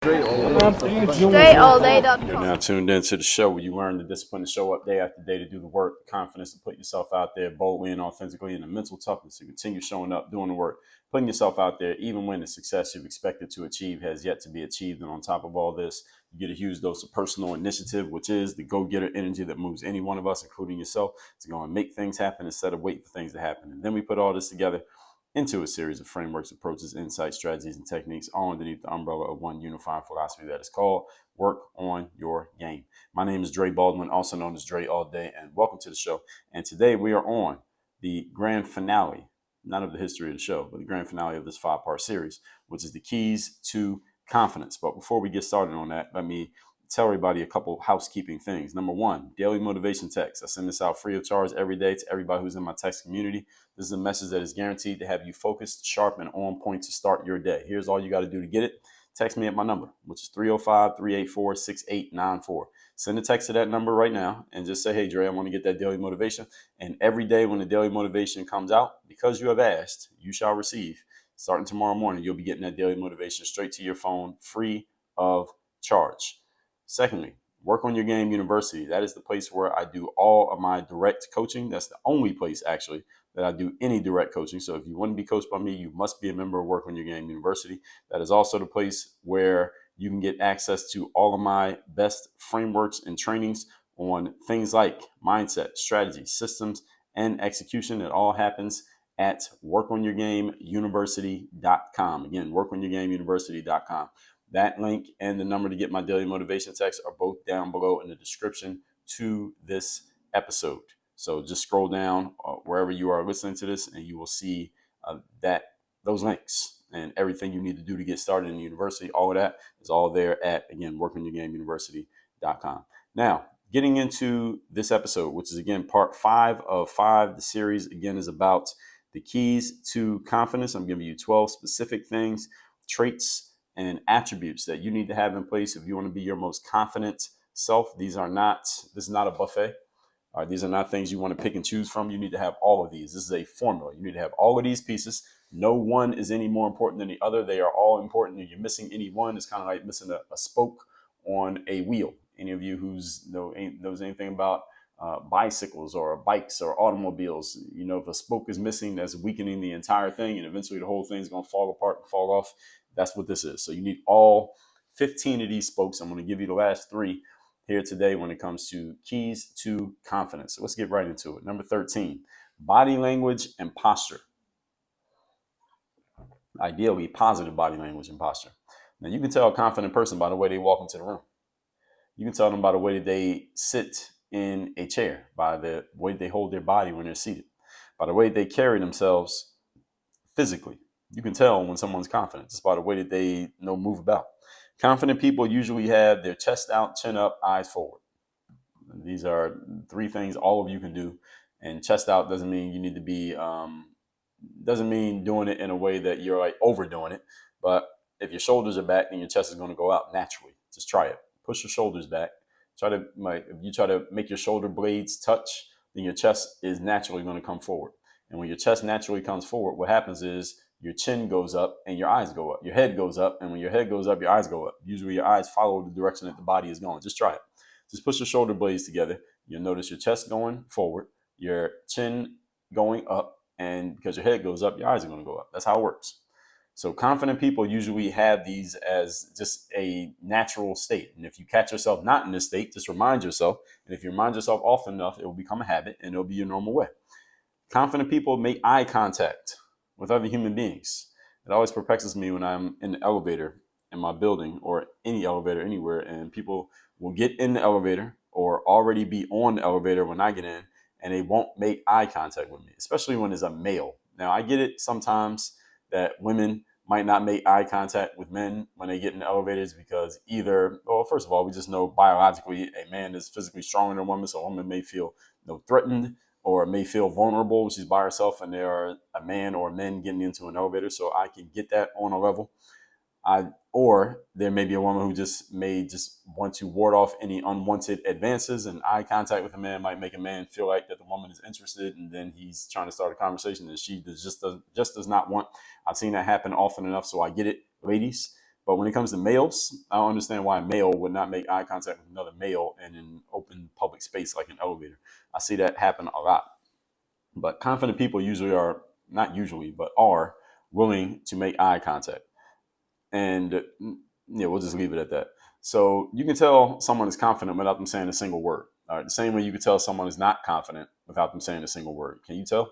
StrayAllDay.com. You're now tuned into the show where you learn the discipline to show up day after day to do the work, the confidence to put yourself out there boldly and authentically, and the mental toughness to continue showing up, doing the work, putting yourself out there, even when the success you've expected to achieve has yet to be achieved. And on top of all this, you get a huge dose of personal initiative, which is the go-getter energy that moves any one of us, including yourself, to go and make things happen instead of waiting for things to happen. And then we put all this together into a series of frameworks, approaches, insights, strategies, and techniques, all underneath the umbrella of one unifying philosophy that is called Work on Your Game. My name is Dre Baldwin, also known as Dre All Day, and welcome to the show. And today we are on the grand finale, not of the history of the show, but the grand finale of this 5-part series, which is the keys to confidence. But before we get started on that, let me tell everybody a couple housekeeping things. Number one, daily motivation text. I send this out free of charge every day to everybody who's in my text community. This is a message that is guaranteed to have you focused, sharp, and on point to start your day. Here's all you got to do to get it. Text me at my number, which is 305-384-6894. Send a text to that number right now and just say, hey, Dre, I want to get that daily motivation. And every day when the daily motivation comes out, because you have asked, you shall receive. Starting tomorrow morning, you'll be getting that daily motivation straight to your phone, free of charge. Secondly, Work on Your Game University. That is the place where I do all of my direct coaching. That's the only place, actually, that I do any direct coaching. So if you want to be coached by me, you must be a member of Work on Your Game University. That is also the place where you can get access to all of my best frameworks and trainings on things like mindset, strategy, systems, and execution. It all happens at WorkOnYourGameUniversity.com. Again, WorkOnYourGameUniversity.com. That link and the number to get my daily motivation text are both down below in the description to this episode. So just scroll down wherever you are listening to this, and you will see those links and everything you need to do to get started in the university. All of that is all there at, again, WorkOnYourGameUniversity.com. Now, getting into this episode, which is, again, part 5 of 5. The series, again, is about the keys to confidence. I'm giving you 12 specific things, traits, and attributes that you need to have in place if you want to be your most confident self. This is not a buffet. These are not things you want to pick and choose from. You need to have all of these. This is a formula. You need to have all of these pieces. No one is any more important than the other. They are all important. If you're missing any one, it's kind of like missing a spoke on a wheel. Any of you knows anything about bicycles or bikes or automobiles, if a spoke is missing, that's weakening the entire thing, and eventually the whole thing is going to fall apart and fall off. That's what this is. So you need all 15 of these spokes. I'm going to give you the last 3 here today when it comes to keys to confidence. So let's get right into it. Number 13, body language and posture. Ideally, positive body language and posture. Now, you can tell a confident person by the way they walk into the room. You can tell them by the way that they sit in a chair, by the way they hold their body when they're seated, by the way they carry themselves physically. You can tell when someone's confident just by the way that they move about. Confident people usually have their chest out, chin up, eyes forward. These are 3 things all of you can do. And chest out doesn't mean you need to be, doesn't mean doing it in a way that you're like overdoing it. But if your shoulders are back, then your chest is going to go out naturally. Just try it. Push your shoulders back. If you try to make your shoulder blades touch, then your chest is naturally going to come forward. And when your chest naturally comes forward, what happens is your chin goes up and your eyes go up. Your head goes up, and when your head goes up, your eyes go up. Usually your eyes follow the direction that the body is going. Just try it. Just push your shoulder blades together. You'll notice your chest going forward, your chin going up, and because your head goes up, your eyes are going to go up. That's how it works. So confident people usually have these as just a natural state. And if you catch yourself not in this state, just remind yourself. And if you remind yourself often enough, it will become a habit and it'll be your normal way. Confident people make eye contact with other human beings. It always perplexes me when I'm in the elevator in my building or any elevator anywhere, and people will get in the elevator or already be on the elevator when I get in, and they won't make eye contact with me, especially when it's a male. Now, I get it sometimes that women might not make eye contact with men when they get in the elevators because first of all, we just know biologically a man is physically stronger than a woman, so a woman may feel threatened or may feel vulnerable when she's by herself and there are a man or men getting into an elevator. So I can get that on a level. Or there may be a woman who may want to ward off any unwanted advances, and eye contact with a man might make a man feel like that the woman is interested, and then he's trying to start a conversation that she just does not want. I've seen that happen often enough, so I get it, ladies. But when it comes to males, I don't understand why a male would not make eye contact with another male in an open public space like an elevator. I see that happen a lot. But confident people usually are, not usually, but are willing to make eye contact. And we'll just leave it at that. So you can tell someone is confident without them saying a single word. All right, the same way you can tell someone is not confident without them saying a single word. Can you tell?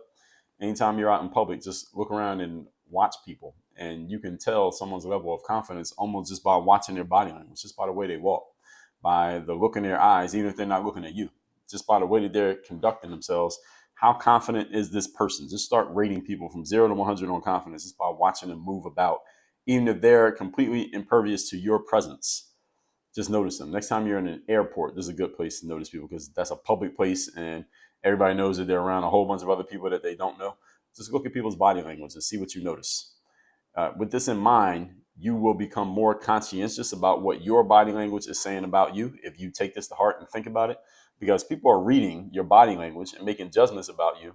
Anytime you're out in public, just look around and watch people, and you can tell someone's level of confidence almost just by watching their body language, just by the way they walk, by the look in their eyes, even if they're not looking at you, just by the way that they're conducting themselves. How confident is this person? Just start rating people from 0 to 100 on confidence just by watching them move about, even if they're completely impervious to your presence. Just notice them. Next time you're in an airport, this is a good place to notice people because that's a public place and everybody knows that they're around a whole bunch of other people that they don't know. Just look at people's body language and see what you notice. With this in mind, you will become more conscientious about what your body language is saying about you if you take this to heart and think about it, because people are reading your body language and making judgments about you,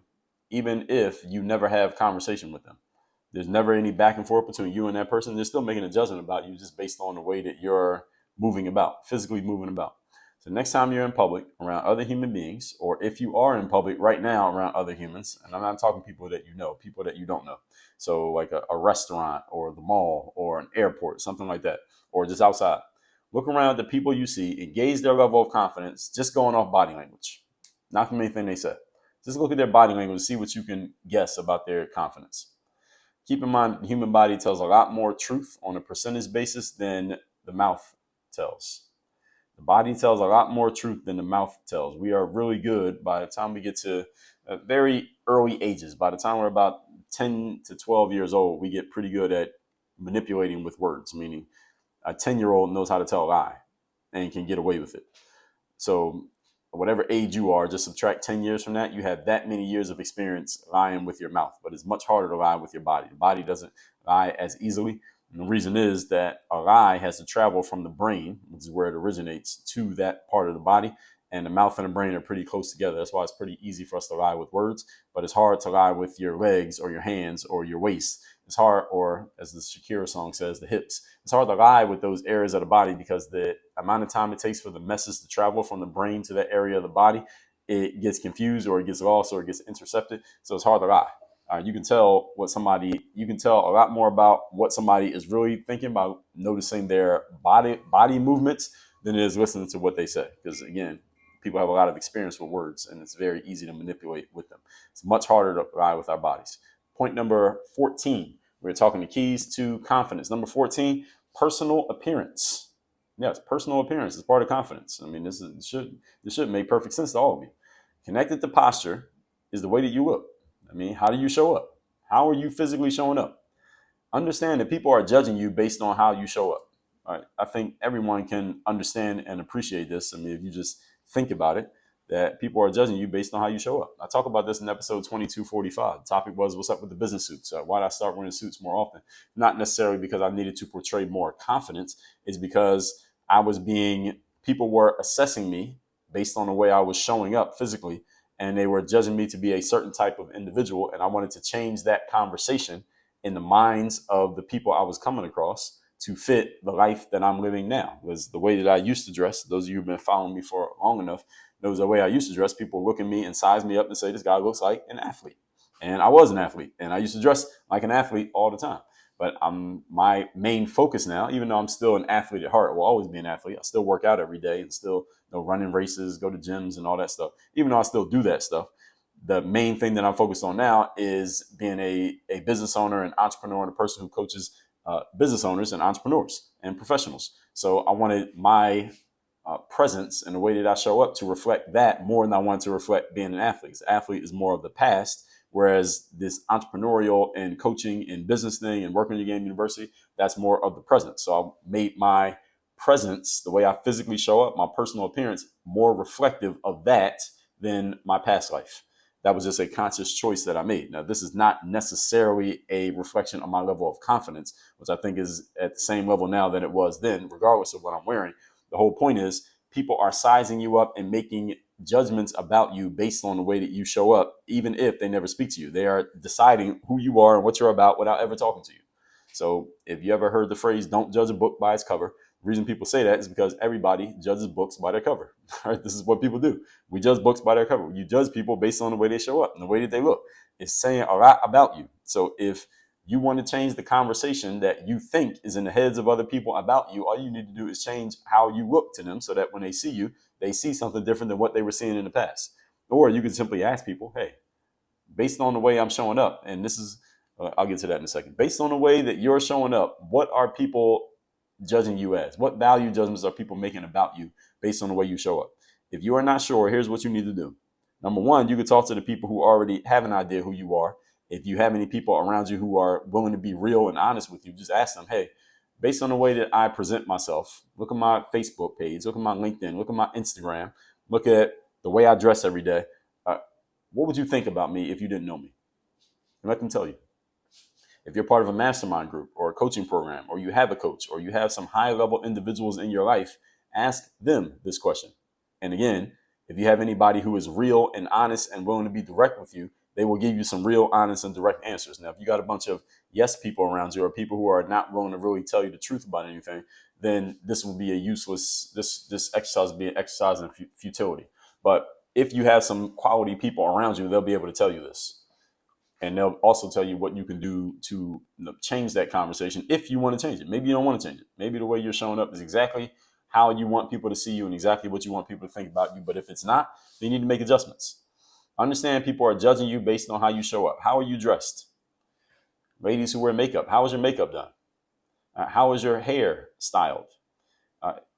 even if you never have conversation with them. There's never any back and forth between you and that person. They're still making a judgment about you just based on the way that you're moving about, physically moving about. So next time you're in public around other human beings, or if you are in public right now around other humans, and I'm not talking people that you know, people that you don't know. So like a restaurant or the mall or an airport, something like that, or just outside. Look around at the people you see, engage their level of confidence, just going off body language, not from anything they said. Just look at their body language and see what you can guess about their confidence. Keep in mind, the human body tells a lot more truth on a percentage basis than the mouth tells. The body tells a lot more truth than the mouth tells. We are really good by the time we get to very early ages. By the time we're about 10 to 12 years old, we get pretty good at manipulating with words, meaning a 10-year-old knows how to tell a lie and can get away with it. So whatever age you are, just subtract 10 years from that, you have that many years of experience lying with your mouth. But it's much harder to lie with your body. The body doesn't lie as easily. And the reason is that a lie has to travel from the brain, which is where it originates, to that part of the body. And the mouth and the brain are pretty close together. That's why it's pretty easy for us to lie with words. But it's hard to lie with your legs or your hands or your waist. It's hard, or as the Shakira song says, the hips. It's hard to lie with those areas of the body because the amount of time it takes for the message to travel from the brain to that area of the body, it gets confused or it gets lost or it gets intercepted. So it's hard to lie. You can tell a lot more about what somebody is really thinking by noticing their body movements than it is listening to what they say. Because again, people have a lot of experience with words and it's very easy to manipulate with them. It's much harder to lie with our bodies. Point number 14, we're talking the keys to confidence. Number 14, personal appearance. Yes, personal appearance is part of confidence. I mean, this should make perfect sense to all of you. Connected to posture is the way that you look. I mean, how do you show up? How are you physically showing up? Understand that people are judging you based on how you show up. All right. I think everyone can understand and appreciate this. I mean, if you just think about it, that people are judging you based on how you show up. I talk about this in episode 2245. The topic was, what's up with the business suits? Why did I start wearing suits more often? Not necessarily because I needed to portray more confidence. It's because people were assessing me based on the way I was showing up physically, and they were judging me to be a certain type of individual. And I wanted to change that conversation in the minds of the people I was coming across to fit the life that I'm living now. Was the way that I used to dress. Those of you who've been following me for long enough knows the way I used to dress. People look at me and size me up and say, this guy looks like an athlete. And I was an athlete. And I used to dress like an athlete all the time. But my main focus now, even though I'm still an athlete at heart, will always be an athlete. I still work out every day and still running races, go to gyms and all that stuff. Even though I still do that stuff, the main thing that I'm focused on now is being a business owner, an entrepreneur, and a person who coaches business owners and entrepreneurs and professionals. So I wanted my presence and the way that I show up to reflect that more than I wanted to reflect being an athlete. The athlete is more of the past, whereas this entrepreneurial and coaching and business thing and Work on Your Game University, that's more of the present. So I made my presence, the way I physically show up, my personal appearance, more reflective of that than my past life. That was just a conscious choice that I made. Now, this is not necessarily a reflection on my level of confidence, which I think is at the same level now that it was then, regardless of what I'm wearing. The whole point is people are sizing you up and making judgments about you based on the way that you show up, even if they never speak to you. They are deciding who you are and what you're about without ever talking to you. So if you ever heard the phrase, don't judge a book by its cover, the reason people say that is because everybody judges books by their cover. Right? This is what people do. We judge books by their cover. You judge people based on the way they show up and the way that they look. It's saying a lot about you. So if you want to change the conversation that you think is in the heads of other people about you, all you need to do is change how you look to them so that when they see you, they see something different than what they were seeing in the past. Or you can simply ask people, hey, based on the way I'm showing up, and this is, I'll get to that in a second. Based on the way that you're showing up, what are people judging you as? What value judgments are people making about you based on the way you show up? If you are not sure, here's what you need to do. Number one, you can talk to the people who already have an idea who you are. If you have any people around you who are willing to be real and honest with you, just ask them, hey, based on the way that I present myself, look at my Facebook page, look at my LinkedIn, look at my Instagram, look at the way I dress every day. What would you think about me if you didn't know me? And let them tell you. If you're part of a mastermind group or a coaching program, or you have a coach, or you have some high-level individuals in your life, ask them this question. And again, if you have anybody who is real and honest and willing to be direct with you, they will give you some real, honest, and direct answers. Now, if you got a bunch of yes people around you, or people who are not willing to really tell you the truth about anything, then this will be a useless, this exercise will be an exercise in futility. But if you have some quality people around you, they'll be able to tell you this. And they'll also tell you what you can do to change that conversation if you want to change it. Maybe you don't want to change it. Maybe the way you're showing up is exactly how you want people to see you and exactly what you want people to think about you. But if it's not, then you need to make adjustments. Understand people are judging you based on how you show up. How are you dressed? Ladies who wear makeup, how is your makeup done? How is your hair styled?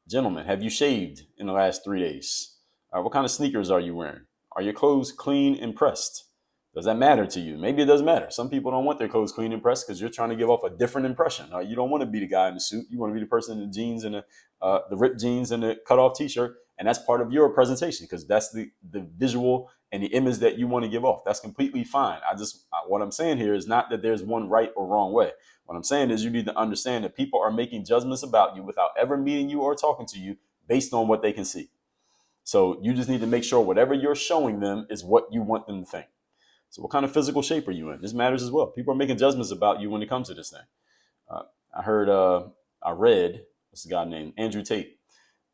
Gentlemen, have you shaved in the last 3 days? What kind of sneakers are you wearing? Are your clothes clean and pressed? Does that matter to you? Maybe it doesn't matter. Some people don't want their clothes clean and pressed because you're trying to give off a different impression. You don't want to be the guy in the suit. You want to be the person in the jeans and the ripped jeans and the cut-off T-shirt. And that's part of your presentation because that's the visual and the image that you want to give off. That's completely fine. What I'm saying here is not that there's one right or wrong way. What I'm saying is you need to understand that people are making judgments about you without ever meeting you or talking to you based on what they can see. So you just need to make sure whatever you're showing them is what you want them to think. So what kind of physical shape are you in? This matters as well. People are making judgments about you when it comes to this thing. I read, this guy named Andrew Tate,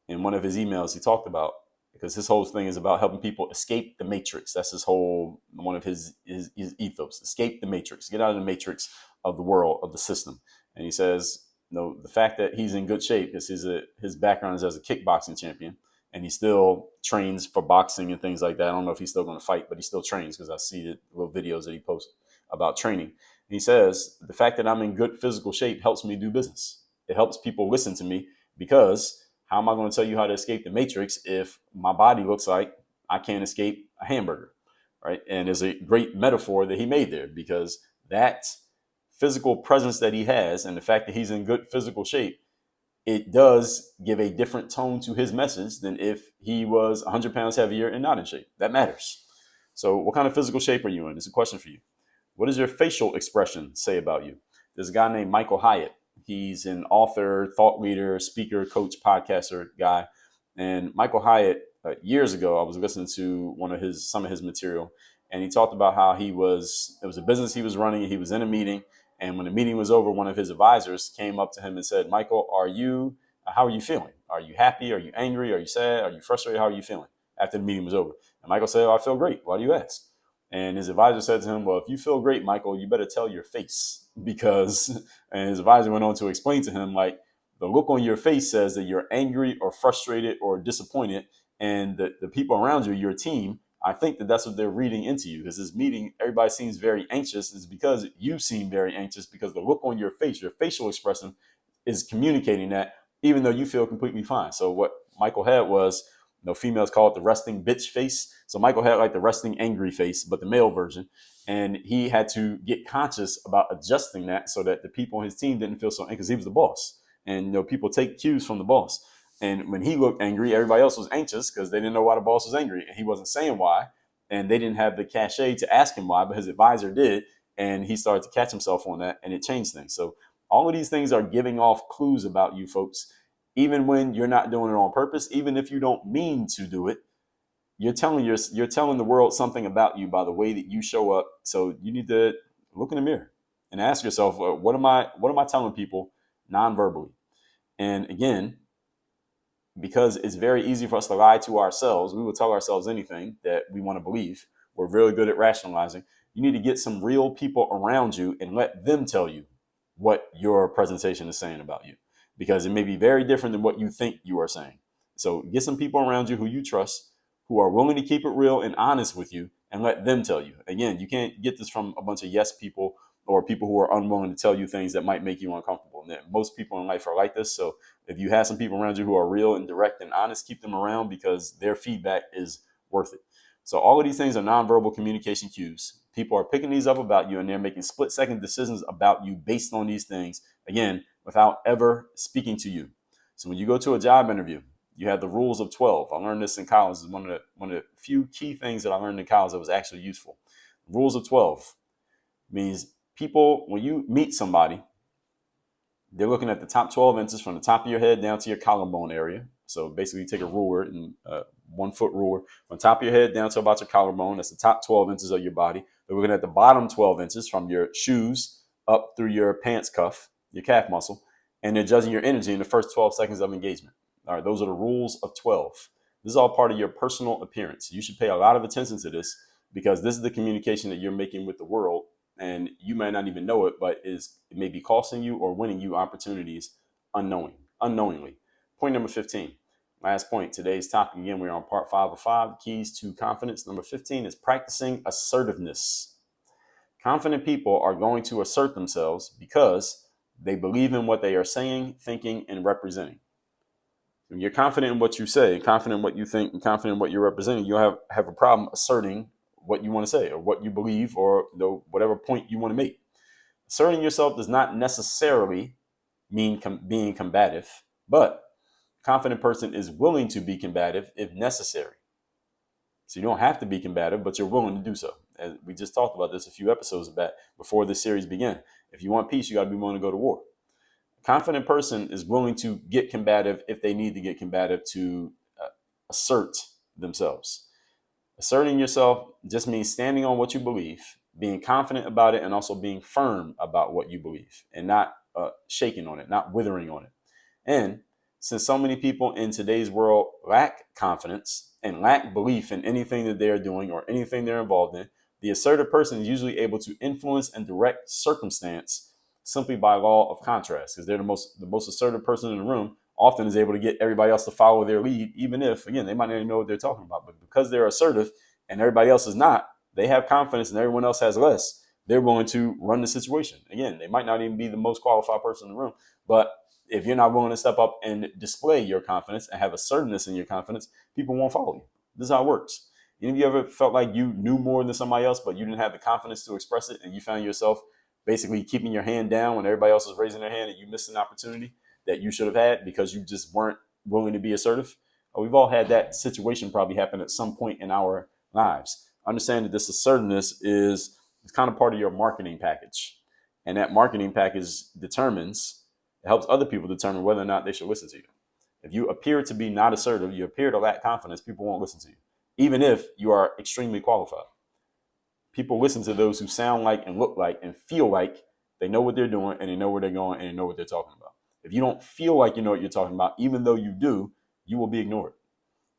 in one of his emails, he talked about, because his whole thing is about helping people escape the matrix. That's one of his ethos, escape the matrix, get out of the matrix of the world, of the system. And he says, the fact that he's in good shape is his background is as a kickboxing champion. And he still trains for boxing and things like that. I don't know if he's still going to fight, but he still trains because I see the little videos that he posts about training. And he says, the fact that I'm in good physical shape helps me do business. It helps people listen to me because how am I going to tell you how to escape the matrix if my body looks like I can't escape a hamburger, right? And there's a great metaphor that he made there because that physical presence that he has and the fact that he's in good physical shape, it does give a different tone to his message than if he was 100 pounds heavier and not in shape. That matters. So what kind of physical shape are you in? It's a question for you. What does your facial expression say about you? There's a guy named Michael Hyatt. He's an author, thought leader, speaker, coach, podcaster guy. And Michael Hyatt, years ago, I was listening to some of his material, and he talked about how it was a business he was running. He was in a meeting. And when the meeting was over, one of his advisors came up to him and said, Michael, how are you feeling? Are you happy? Are you angry? Are you sad? Are you frustrated? How are you feeling after the meeting was over? And Michael said, I feel great. Why do you ask? And his advisor said to him, well, if you feel great, Michael, you better tell your face and his advisor went on to explain to him, like, the look on your face says that you're angry or frustrated or disappointed. And the people around you, your team, I think that's what they're reading into you because this meeting, everybody seems very anxious. It's because you seem very anxious because the look on your face, your facial expression is communicating that even though you feel completely fine. So what Michael had was, females call it the resting bitch face. So Michael had like the resting angry face, but the male version. And he had to get conscious about adjusting that so that the people on his team didn't feel so angry because he was the boss. And people take cues from the boss. And when he looked angry, everybody else was anxious because they didn't know why the boss was angry. And he wasn't saying why. And they didn't have the cachet to ask him why, but his advisor did. And he started to catch himself on that, and it changed things. So all of these things are giving off clues about you folks, even when you're not doing it on purpose, even if you don't mean to do it. You're telling the world something about you by the way that you show up. So you need to look in the mirror and ask yourself, what am I telling people non-verbally? And again, because it's very easy for us to lie to ourselves, we will tell ourselves anything that we want to believe. We're really good at rationalizing. You need to get some real people around you and let them tell you what your presentation is saying about you, because it may be very different than what you think you are saying. So get some people around you who you trust, who are willing to keep it real and honest with you, and let them tell you. Again, you can't get this from a bunch of yes people or people who are unwilling to tell you things that might make you uncomfortable. And most people in life are like this. So if you have some people around you who are real and direct and honest, keep them around, because their feedback is worth it. So all of these things are nonverbal communication cues. People are picking these up about you, and they're making split-second decisions about you based on these things, again, without ever speaking to you. So when you go to a job interview, you have the rules of 12. I learned this in college. It's one of the few key things that I learned in college that was actually useful. Rules of 12 means people, when you meet somebody, they're looking at the top 12 inches from the top of your head down to your collarbone area. So basically you take a ruler, and 1 foot ruler from the top of your head down to about your collarbone. That's the top 12 inches of your body. They're looking at the bottom 12 inches from your shoes up through your pants cuff, your calf muscle, and they're judging your energy in the first 12 seconds of engagement. All right, those are the rules of 12. This is all part of your personal appearance. You should pay a lot of attention to this, because this is the communication that you're making with the world, and you may not even know it, but it may be costing you or winning you opportunities unknowingly. Point number 15. Last point. Today's topic, again, we're on part 5 of 5, keys to confidence. Number 15 is practicing assertiveness. Confident people are going to assert themselves because they believe in what they are saying, thinking, and representing. When you're confident in what you say, confident in what you think, and confident in what you're representing, you'll have a problem asserting what you want to say or what you believe, or whatever point you want to make. Asserting yourself does not necessarily mean being combative, but a confident person is willing to be combative if necessary. So you don't have to be combative, but you're willing to do so. As we just talked about this a few episodes back before this series began. If you want peace, you got to be willing to go to war. A confident person is willing to get combative if they need to get combative to assert themselves. Asserting yourself just means standing on what you believe, being confident about it, and also being firm about what you believe, and not shaking on it, not withering on it. And since so many people in today's world lack confidence and lack belief in anything that they're doing or anything they're involved in, the assertive person is usually able to influence and direct circumstance simply by law of contrast, because they're the most assertive person in the room, often is able to get everybody else to follow their lead, even if, again, they might not even know what they're talking about. But because they're assertive and everybody else is not, they have confidence and everyone else has less. They're willing to run the situation. Again, they might not even be the most qualified person in the room, but if you're not willing to step up and display your confidence and have assertiveness in your confidence, people won't follow you. This is how it works. Any of you ever felt like you knew more than somebody else, but you didn't have the confidence to express it, and you found yourself basically keeping your hand down when everybody else is raising their hand, and you missed an opportunity that you should have had because you just weren't willing to be assertive? We've all had that situation probably happen at some point in our lives. Understand that this assertiveness is kind of part of your marketing package. And that marketing package helps other people determine whether or not they should listen to you. If you appear to be not assertive, you appear to lack confidence, people won't listen to you, even if you are extremely qualified. People listen to those who sound like and look like and feel like they know what they're doing, and they know where they're going, and they know what they're talking about. If you don't feel like you know what you're talking about, even though you do, you will be ignored.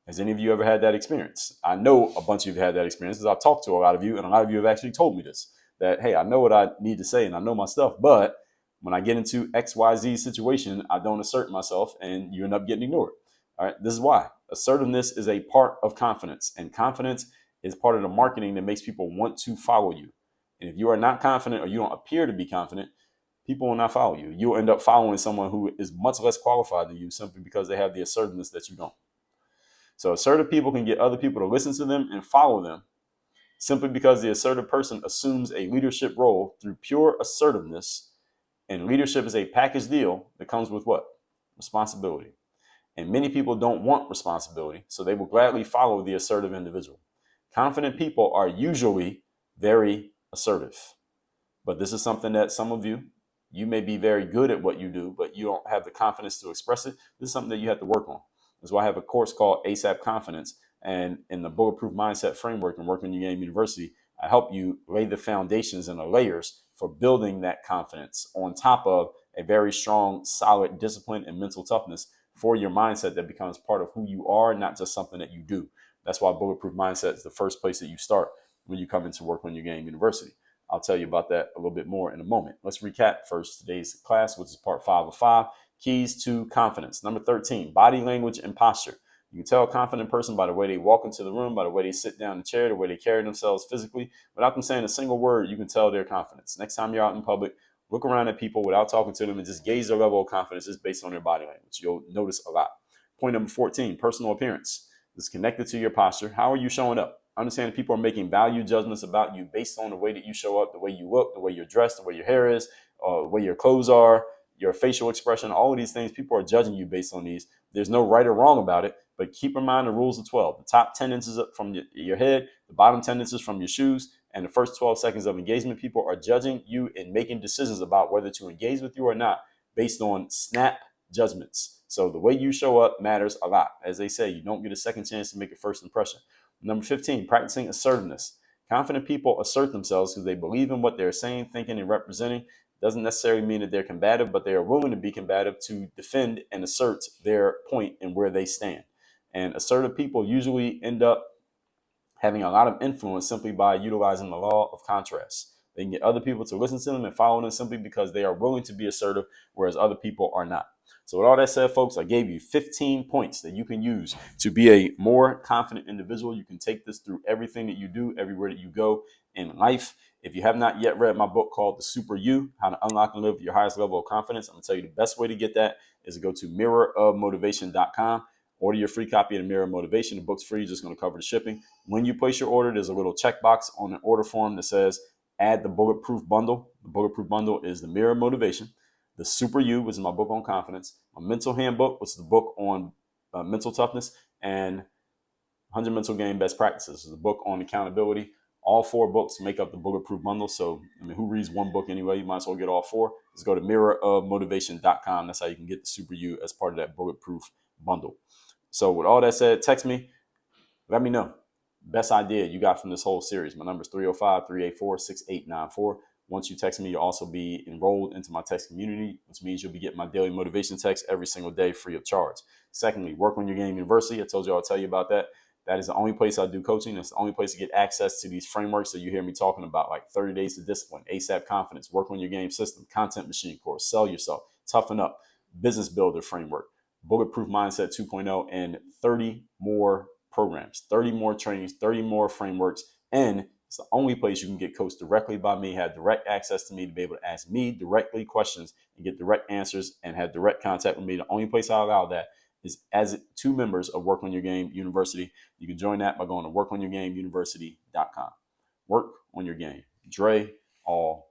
Has any of you ever had that experience? I know a bunch of you have had that experience, because I've talked to a lot of you, and a lot of you have actually told me this, that, hey, I know what I need to say and I know my stuff, but when I get into XYZ situation, I don't assert myself, and you end up getting ignored. All right, this is why. Assertiveness is a part of confidence, and confidence is part of the marketing that makes people want to follow you. And if you are not confident, or you don't appear to be confident, people will not follow you. You'll end up following someone who is much less qualified than you, simply because they have the assertiveness that you don't. So assertive people can get other people to listen to them and follow them simply because the assertive person assumes a leadership role through pure assertiveness. And leadership is a package deal that comes with what? Responsibility. And many people don't want responsibility, so they will gladly follow the assertive individual. Confident people are usually very assertive. But this is something that some of you may be very good at what you do, but you don't have the confidence to express it. This is something that you have to work on. That's why I have a course called ASAP Confidence. And in the Bulletproof Mindset Framework and Work on Your Game University, I help you lay the foundations and the layers for building that confidence on top of a very strong, solid discipline and mental toughness for your mindset that becomes part of who you are, not just something that you do. That's why Bulletproof Mindset is the first place that you start when you come into Work on Your Game University. I'll tell you about that a little bit more in a moment. Let's recap first today's class, which is part 5 of 5, Keys to Confidence. Number 13, body language and posture. You can tell a confident person by the way they walk into the room, by the way they sit down in the chair, the way they carry themselves physically. Without them saying a single word, you can tell their confidence. Next time you're out in public, look around at people without talking to them and just gauge their level of confidence just based on their body language. You'll notice a lot. Point number 14, personal appearance. It's connected to your posture. How are you showing up? Understand that people are making value judgments about you based on the way that you show up, the way you look, the way you're dressed, the way your hair is, the way your clothes are, your facial expression, all of these things. People are judging you based on these. There's no right or wrong about it, but keep in mind the rules of 12. The top 10 inches up from your head, the bottom 10 inches from your shoes, and the first 12 seconds of engagement. People are judging you and making decisions about whether to engage with you or not based on snap judgments. So the way you show up matters a lot. As they say, you don't get a second chance to make a first impression. Number 15, practicing assertiveness. Confident people assert themselves because they believe in what they're saying, thinking, and representing. Doesn't necessarily mean that they're combative, but they are willing to be combative to defend and assert their point and where they stand. And assertive people usually end up having a lot of influence simply by utilizing the law of contrast. They can get other people to listen to them and follow them simply because they are willing to be assertive, whereas other people are not. So with all that said, folks, I gave you 15 points that you can use to be a more confident individual. You can take this through everything that you do, everywhere that you go in life. If you have not yet read my book called The Super You, How to Unlock and Live Your Highest Level of Confidence, I'm going to tell you the best way to get that is to go to mirrorofmotivation.com. Order your free copy of the Mirror of Motivation. The book's free, just going to cover the shipping. When you place your order, there's a little checkbox on the order form that says add the Bulletproof Bundle. The Bulletproof Bundle is the Mirror of Motivation, The Super You, which is my book on confidence, my mental handbook, which is the book on mental toughness, and 100 Mental Game Best Practices, is a book on accountability. All 4 books make up the Bulletproof Bundle. So, who reads one book anyway? You might as well get all 4. Just go to mirrorofmotivation.com. That's how you can get the Super You as part of that Bulletproof Bundle. So with all that said, text me. Let me know. Best idea you got from this whole series. My number is 305-384-6894. Once you text me, you'll also be enrolled into my text community, which means you'll be getting my daily motivation text every single day free of charge. Secondly, Work on Your Game University. I told you I'll tell you about that. That is the only place I do coaching. It's the only place to get access to these frameworks that you hear me talking about, like 30 Days of Discipline, ASAP Confidence, Work on Your Game System, Content Machine Course, Sell Yourself, Toughen Up, Business Builder Framework, Bulletproof Mindset 2.0, and 30 more programs, 30 more trainings, 30 more frameworks. And it's the only place you can get coached directly by me, have direct access to me to be able to ask me directly questions and get direct answers and have direct contact with me. The only place I allow that is as 2 members of Work on Your Game University. You can join that by going to WorkOnYourGameUniversity.com. Work on your game. Dre all